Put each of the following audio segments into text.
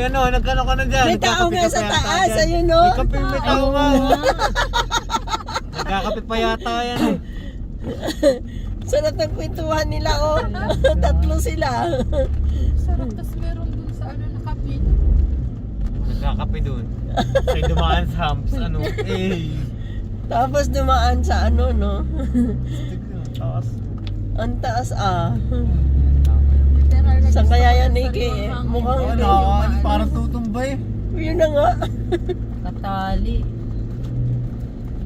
Hoy, ano, nagkano ka na dyan? May tao nga sa taas, ayun no? May kape, may tao nga. Nagkakape pa yata yan eh. Sarap ng kwentuhan nila, oh. Tatlo sila. Sarap, tas meron dun sa ano nakapi. Nagkakape dun. Ay, dumaan sa humps, ano. Eh. Tapos dumaan sa ano, no? Taas. Ang taas, ah. Literal na Saan gusto kaya ko yan, ng Nikki? sariwang Mukhang hangin. Ano, parang tutumbay. Yun na nga. Katali.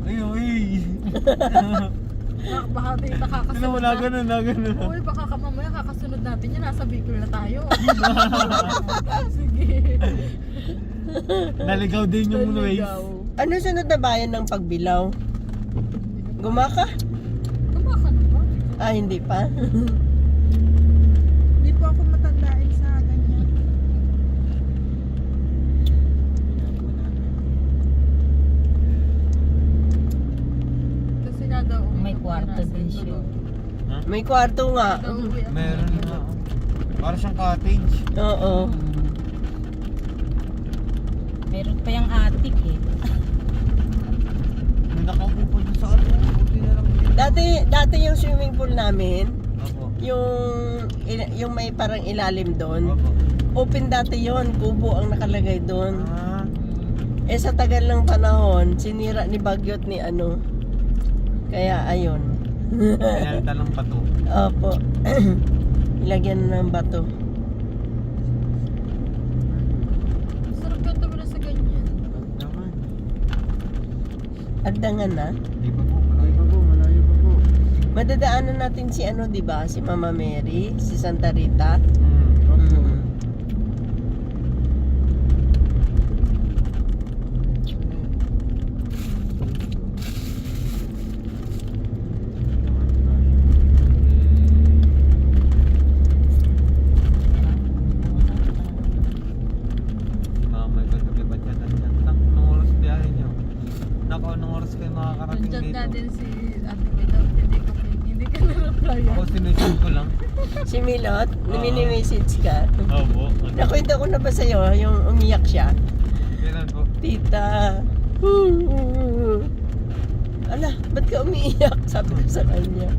Ay, uy. Baka di Sino nakakasunod mo na ganun, na ganun. Uy, baka mamaya kakasunod natin yan. Nasa Bicol na tayo. Sige. Naligaw din yung ways. Naligaw. Ano sunod na bayan ng Pagbilao? Gumaka? Gumaka na ba? Ah, hindi pa. Hindi po ako matandain sa ganyan. Kasi nga daw May kwarto din siya. Ha? May kwarto nga. Meron nga. Para siyang cottage. Oo. Meron pa yung attic eh. May nakaupo pa dun sa ano. Buti na lang din. Dati yung swimming pool namin, Opo. yung may parang ilalim doon. Opo. Open dati yon, kubo ang nakalagay doon. Ah. Eh sa tagal ng panahon, sinira ni Bagyot ni ano. Kaya ayun. Pinalitan ng pato. Opo. Ilagyan na ng bato. Sarap ka tumira sa ganyan. Naman. Agdangan na. Di ba po? Malayo pa po. Malayo pa po. Madadaanan natin si ano, 'di ba? Si Mama Mary, si Santa Rita. Opo. Mm. Si mama ay gano'n ba dyan? Anong oras biyahe nyo? Naku, anong oras kayo makakarating Nandiyan dito? natin si Ate Pilar. Hindi ka na-reply. Ako sinushoot ko lang. Si Milot, mini-message ka. Opo. Nakwento ko na ba sa'yo yung umiyak siya? Kailan po? Tita. Ala, ba't ka umiiyak? Sabi ko sa kanya.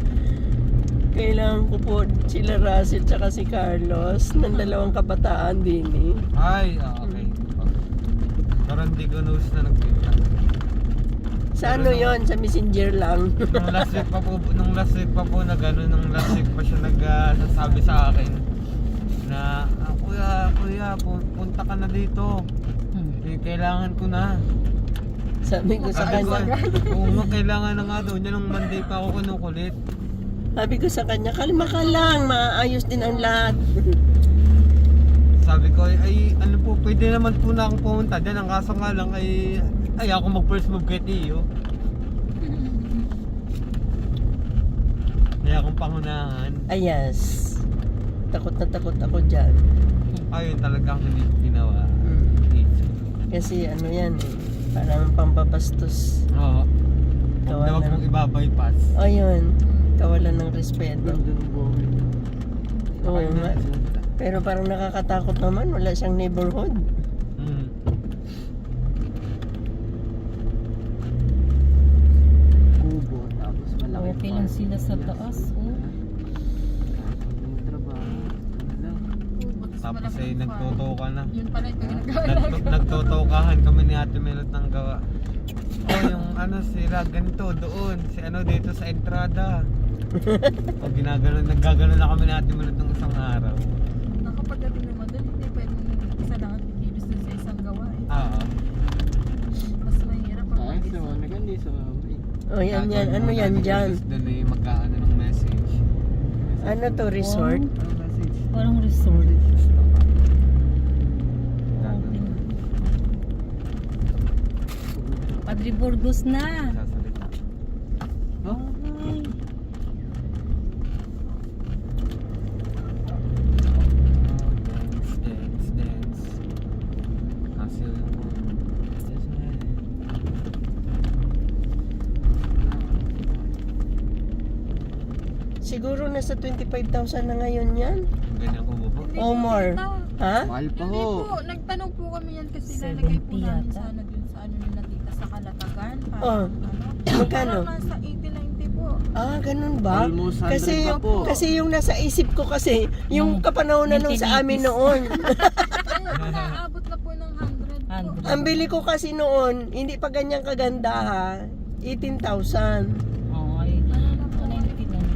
Kailangan ko po sila Russell tsaka si Carlos ng dalawang kabataan din eh. Ay, okay. Pero hindi ko news na nagpita. Sa ano yon? Sa messenger lang. Nung last week pa po na gano'n, nung last week pa siya nagsasabi sa akin na kuya, punta ka na dito. Eh, kailangan ko na. Sabi ko sa Sabi ko, kanya. oo nga, kailangan na nga daw niya nung Monday pa ako kinukulit. Sabi ko sa kanya, kalma ka lang, maayos din ang lahat. Sabi ko, ay ano po, pwede naman po na akong pumunta dyan. Ang kaso nga lang ay ako mag first move kay Tio. Kaya akong pangunahan. Ayas. Takot na takot ako dyan. Ayun talaga ang hindi ko ginawa. Kasi ano yan eh, parang pampabastos. Oo. Kawalan. Huwag mong iba-bypass. Ayun, kawalan ng respeto. Oo nga. Pero parang nakakatakot naman, wala siyang neighborhood. Mm. Kubo, tapos malaki Okay lang sila sa taas. Oh. Tapos ay nagtotoka na. Yun pala yung ginagawa. Nagtotokahan kami ni Ate Melot ng gawa. Oh, yung ano sila ganito doon, si ano dito sa entrada. O naggaganon na kami ni Ate Melot ng isang araw. Nakapagdating naman doon, hindi pwedeng isa lang ang kikilos dun sa isang gawa eh. Oo. Mas mahirap pag Ay, mag-isa. sa mga gandi sa mga Oh, yan yan. Ano yan dyan? Doon ay magkaano ng message. Ano to, resort? Ano message? Parang resort. Padre Burgos na. Sasalita. Ay. Dance. Hassle yung Siguro nasa 25,000 na ngayon yan. ganyan ko po. Hindi Oh, ko more. nakita. Ha? Mahal pa Hindi ho. po, nagtanong po kami yan kasi lalagay po 70 namin yata. sana dun sa ano nila tita sa Kalatagan. Oh. Magkano? Parang nasa 80-90 po. Ah, ganun ba? Almost 100 Kasi pa po. kasi yung nasa isip ko kasi yung kapanahonan nung sa amin noon. Ayun, nakaabot na po ng 100 po. 100. Ang bili ko kasi noon, hindi pa ganyang kaganda ha. 18,000. Oo, ay. Ano na po? 290 lang.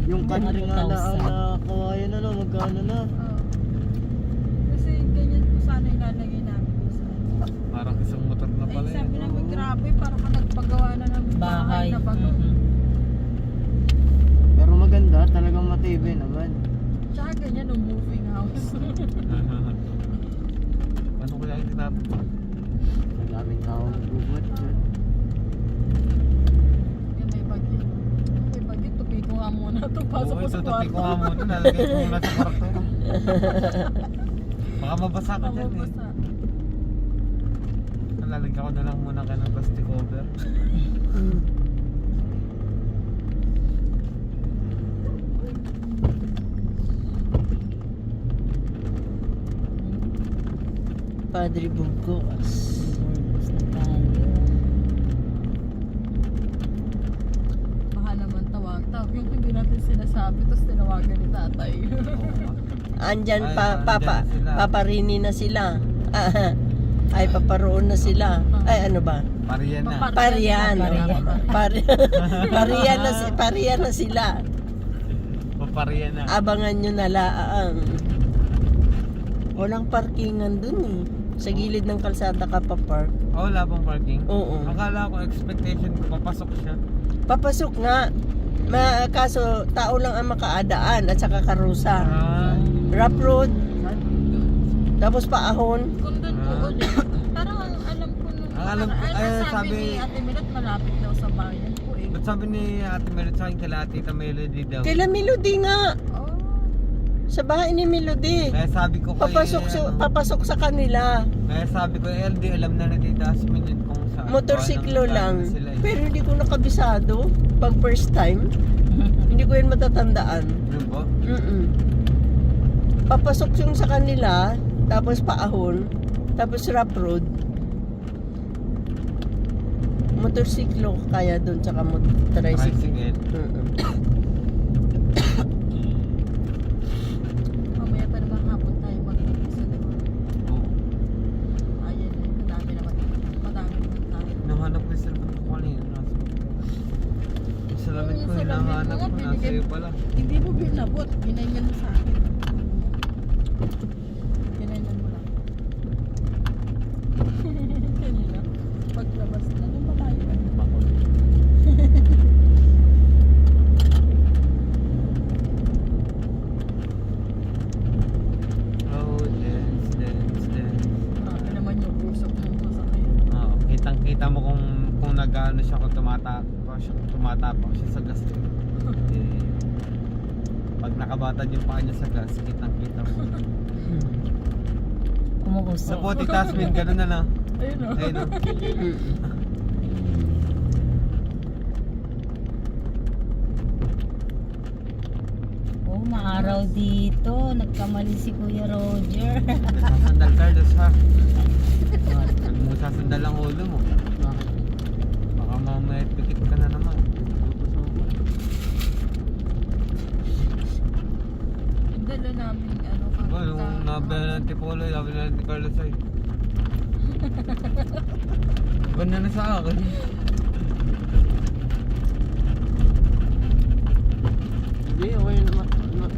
Yung country nga na ang 100,000. nakawayan na, magkano na? Oo. Kasi ganyan po sana ilalagay namin po sa Parang isang motor na Ay, pala sabi yun. namin, grabe, parang ka nagpagawa na ng bahay Bahay. na bago. Mhm. Pero maganda, talagang matibay naman. Tsaka ganyan, no, moving house. Ano kaya yung tinapos? Ang daming tao nagbubot. Yan, may bagyo. May bagyo, tupi ko nga muna. Ito, pasok ko sa tutupi ko nga kwarto. muna. Nalagay ko muna sa kwarto. Baka mabasa ka dyan eh. Pamabasa. Lalagyan ko na lang muna ka ng plastic cover. Padre Bugos. Burgos na tayo. Baka naman tawag. Yung hindi natin sinasabi, tapos tinawagan ni tatay. Andyan Ay, pa, andyan sila. paparini na sila. Ay, paparoon na sila. Ay, ano ba? Pariyan na. Parian. Parian. Parian na sila. Papariyan na. Abangan nyo na laang. Walang parkingan dun eh. Sa gilid ng kalsada ka pa park. Oh, wala pang parking? Oo. Akala ko expectation ko papasok siya. Papasok nga. Kaso tao lang ang makaadaan at saka karusa. Ah, Rough road. Tapos paahon. Kung doon po ulit, parang ang alam ko nung Ang alam ko- ay, ay, sabi sabi- ni Ate Milot, malapit daw sa bayan po eh. ba't sabi ni Ate Merit sa akin kala Tita Melody daw? Kaila Melody nga. Oh, Sa bahay ni Melody. Kaya sabi ko kay, Papasok sa kanila. Kaya sabi ko, LD, alam na Tita Asmin yun kung saan. Motorsiklo Baka lang. nang sila eh. Pero hindi ko nakabisado. Pag first time, hindi ko yun matatandaan. Ano po? Papasok yung sa kanila, tapos paahon, tapos rough road. Motorsiklo kaya doon, tsaka tricycle. Tricycle. mamaya pa naman hapon tayo mag-isa, di ba? Oo. Ayan, madami naman tayo. Nahanap ko yung cellphone ko kanina. Yung salamin Yung ko, salamin hinahanap mo, ko. Nasa binigay- iyo pala. Hindi mo binabot, ginanyan mo sa akin. Ginanyan mo lang. Kanina, paglabas na, nung babae ka. Oh, dance. Grabe naman yung usap ng sasakyan. Oo, kitang-kita mo kung nag-ano siya, kung tumatapak siya sa gas. Eh, pag nakabatad yung paa niya sa gas, kitang-kita mo. Sa Umuusok. puti Tasmin, gano'n na na. Ayun o. Ayun o. Oh, maaraw dito. Nagkamali si Kuya Roger. Sasandal Carlos ha. Huwag mo sasandal ang ulo mo. Bakit? Baka mamaya pikit ka na naman. Putos ako. Yung dala namin, ano, Well, nung nabaya ng Tipolo, sabi na ni Carlos ay. Ganda na sa akin. Hindi, okay naman.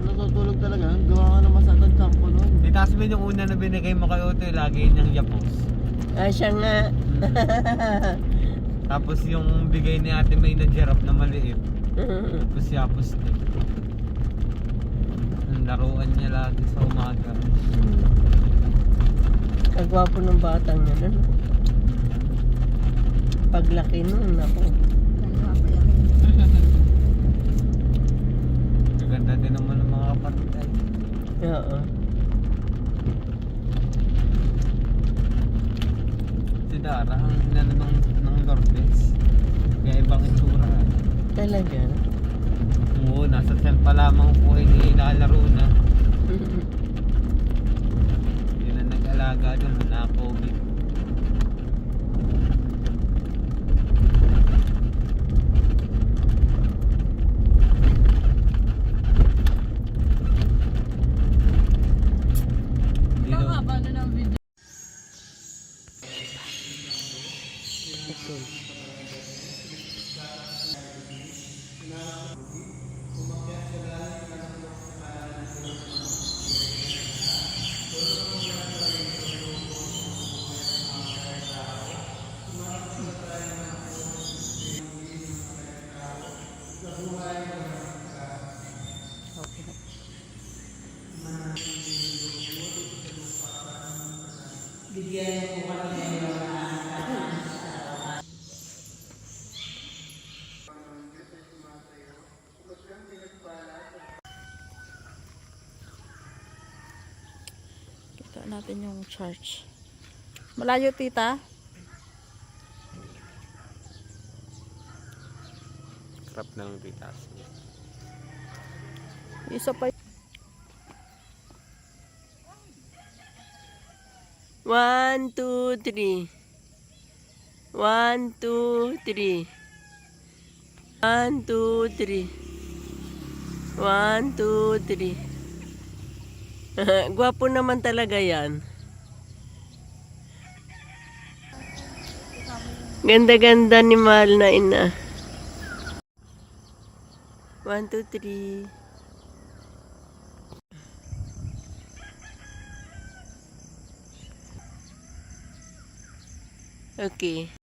Natutulog talaga. Gawa nga naman sa tagtangko nun. Si Tasmin yung una na binigay mo kay Otoy, lagi niyang yapos. Siya nga. Tapos yung bigay ni Ate May na giraffe na maliit. Tapos yapos din. Ang laruan niya lagi sa umaga. Kagwapo ng batang yan. Ano? Paglaki nun, ako. Gaganda din naman ng mga kapatid ay. Oo. Si Dara, ang inano ng Lourdes. Kaya ibang itsura. Talaga. Oo, nasa cell pa lamang po ay nilalaro na. alaga doon na COVID. Hindi Ang daw- haba na ng video. Kita natin yung church. Malayo, tita? Crap ng pitas. Isa pa. 1, 2, 3. 1, 2, 3. 1, 2, 3. 1, 2, 3. Gwapo naman talaga yan. Ganda-ganda ni mahal na ina. 1, 2, 3. Okay.